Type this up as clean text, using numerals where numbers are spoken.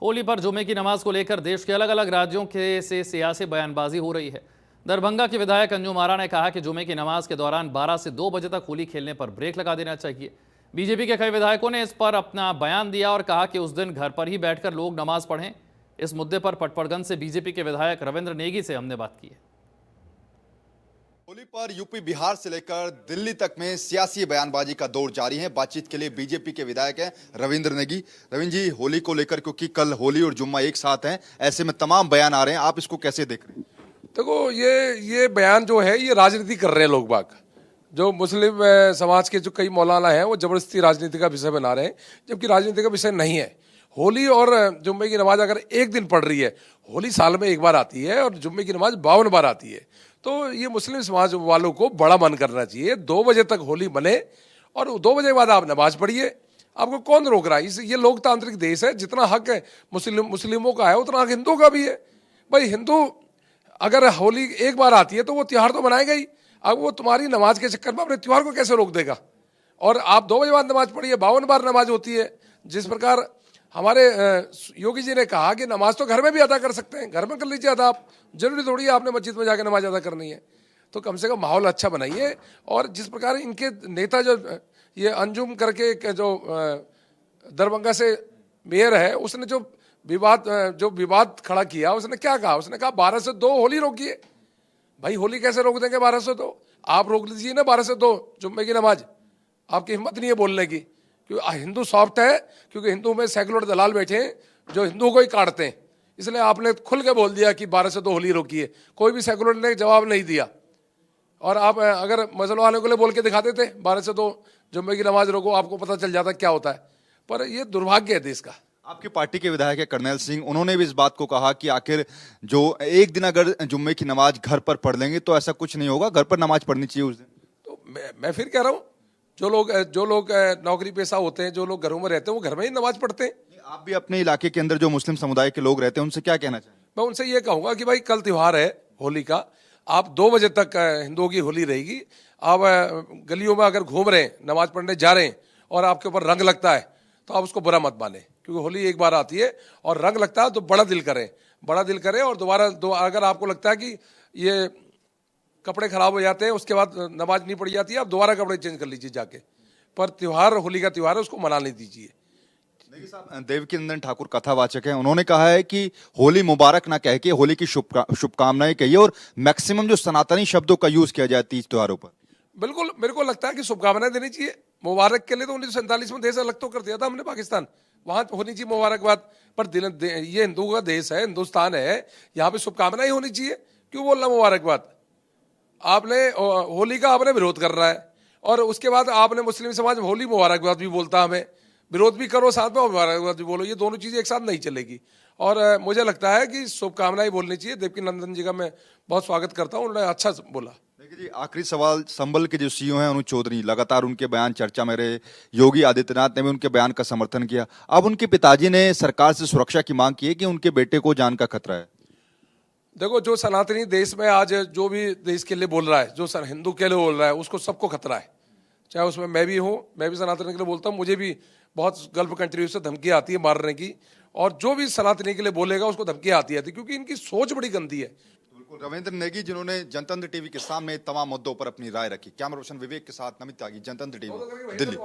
होली पर जुमे की नमाज को लेकर देश के अलग अलग राज्यों के से सियासी बयानबाजी हो रही है। दरभंगा के विधायक अंजुम आरा ने कहा कि जुमे की नमाज के दौरान 12 से 2 बजे तक होली खेलने पर ब्रेक लगा देना चाहिए। बीजेपी के कई विधायकों ने इस पर अपना बयान दिया और कहा कि उस दिन घर पर ही बैठकर लोग नमाज पढ़ें। इस मुद्दे पर पटपड़गंज से बीजेपी के विधायक रविंद्र नेगी से हमने बात की है। होली पर यूपी बिहार से लेकर दिल्ली तक में सियासी बयानबाजी का दौर जारी है। बातचीत के लिए बीजेपी के विधायक हैं रविंद्र नेगी। रविंद्र जी, होली को लेकर क्योंकि कल होली और जुम्मा एक साथ हैं, ऐसे में तमाम बयान आ रहे हैं, आप इसको कैसे देख रहे हैं? देखो, ये बयान जो है ये राजनीति कर रहे हैं लोग बाग। जो मुस्लिम समाज के जो कई मौलाना हैं वो जबरदस्ती राजनीति का विषय बना रहे हैं, जबकि राजनीति का विषय नहीं है। होली और जुम्मे की नमाज अगर एक दिन पड़ रही है, होली साल में एक बार आती है और जुम्मे की नमाज 52 बार आती है, तो ये मुस्लिम समाज वालों को बड़ा मन करना चाहिए। 2 बजे तक होली बने और 2 बजे के बाद आप नमाज पढ़िए। आपको कौन रोक रहा है? ये लोकतांत्रिक देश है, जितना हक है मुस्लिमों का है उतना हक हिंदुओं का भी है। भाई, हिंदू अगर होली एक बार आती है तो वो त्यौहार तो मनाएगा ही। अब वो तुम्हारी नमाज के चक्कर में अपने त्यौहार को कैसे रोक देगा? और आप 2 बजे बाद नमाज पढ़िए, 52 बार नमाज होती है। जिस प्रकार हमारे योगी जी ने कहा कि नमाज तो घर में भी अदा कर सकते हैं, घर में कर लीजिए अदा। आप जरूरी थोड़ी है आपने मस्जिद में जाकर नमाज अदा करनी है। तो कम से कम माहौल अच्छा बनाइए। और जिस प्रकार इनके नेता जो ये अंजुम करके जो दरभंगा से मेयर है, उसने जो विवाद खड़ा किया, उसने क्या कहा? उसने कहा 12 से 2 होली रोकिए। भाई, होली कैसे रोक देंगे 12 से 2? आप रोक लीजिए ना 12 से 2 जुम्मे की नमाज। आपकी हिम्मत नहीं है बोलने की, क्योंकि हिंदू सॉफ्ट है, क्योंकि हिंदू में सेकुलर दलाल बैठे हैं जो हिंदुओं को ही काटते हैं। इसलिए आपने खुल के बोल दिया कि 12 से 2 होली रोकिए। कोई भी सेकुलर ने जवाब नहीं दिया। और आप अगर मसलों वाले को लिए बोल के दिखा देते 12 से 2 जुम्मे की नमाज रोको, आपको पता चल जाता क्या होता है। पर ये दुर्भाग्य है देश का। आपकी पार्टी के विधायक है कर्नैल सिंह, उन्होंने भी इस बात को कहा कि आखिर जो एक दिन अगर जुम्मे की नमाज घर पर पढ़ लेंगे तो ऐसा कुछ नहीं होगा, घर पर नमाज पढ़नी चाहिए उस दिन। तो मैं फिर कह रहा हूँ, जो लोग नौकरी पेशा होते हैं, जो लोग घरों में रहते हैं, वो घर में ही नमाज पढ़ते हैं। आप भी अपने इलाके के अंदर जो मुस्लिम समुदाय के लोग रहते हैं उनसे क्या कहना चाहेंगे? मैं उनसे ये कहूंगा कि भाई, कल त्योहार है होली का, आप 2 बजे तक हिंदुओं की होली रहेगी। आप गलियों में अगर घूम रहे हैं, नमाज पढ़ने जा रहे हैं और आपके ऊपर रंग लगता है तो आप उसको बुरा मत माने, क्योंकि होली एक बार आती है और रंग लगता है तो बड़ा दिल करें। और दोबारा अगर आपको लगता है कि ये कपड़े खराब हो जाते हैं, उसके बाद नमाज नहीं पढ़ी जाती है, आप दोबारा कपड़े चेंज कर लीजिए जाके। पर त्योहार, होली का त्योहार है, उसको मनाने दीजिए। देखिए साहब, देवकी नंदन ठाकुर कथावाचक हैं, उन्होंने कहा है कि होली मुबारक ना कह के होली की शुभकामनाएं कहिए और मैक्सिमम जो सनातनी शब्दों का यूज किया जाए तीज त्योहारों पर। बिल्कुल, मेरे को लगता है कि शुभकामनाएं देनी चाहिए। मुबारक के लिए तो 1947 में देश अलग तो कर दिया था हमने, पाकिस्तान, वहां होनी चाहिए मुबारकबाद। पर ये हिंदुओं का देश है, हिंदुस्तान है, यहाँ पे शुभकामनाएं होनी चाहिए। क्यों बोलना मुबारकबाद? आपने होली का आपने विरोध कर रहा है और उसके बाद आपने मुस्लिम समाज होली मुबारकबाद भी बोलता, हमें विरोध भी करो साथ में और मुबारकबाद भी बोलो। ये दोनों चीजें एक साथ नहीं चलेगी। और मुझे लगता है कि शुभकामनाएं बोलनी चाहिए। देवकी नंदन जी का मैं बहुत स्वागत करता हूँ, उन्होंने अच्छा बोला। देखिए जी, आखिरी सवाल, संबल के जो सीओ हैं अनुज चौधरी, लगातार उनके बयान चर्चा में रहे। योगी आदित्यनाथ ने भी उनके बयान का समर्थन किया। अब उनके पिताजी ने सरकार से सुरक्षा की मांग की है कि उनके बेटे को जान का खतरा है। देखो, जो सनातनी देश में आज जो भी देश के लिए बोल रहा है, जो हिंदू के लिए बोल रहा है, उसको सबको खतरा है। चाहे उसमें मैं भी हूँ, मैं भी सनातनी के लिए बोलता हूँ। मुझे भी बहुत गल्फ कंट्री से धमकी आती है मारने की, और जो भी सनातनी के लिए बोलेगा उसको धमकी आती है, क्योंकि इनकी सोच बड़ी गंदी है। बिल्कुल, रविंद्र नेगी जिन्होंने जनतंत्र टीवी के सामने तमाम मुद्दों पर अपनी राय रखी। कैमरा पर्सन विवेक के साथ नमित त्यागी, जनतंत्र टीवी, दिल्ली।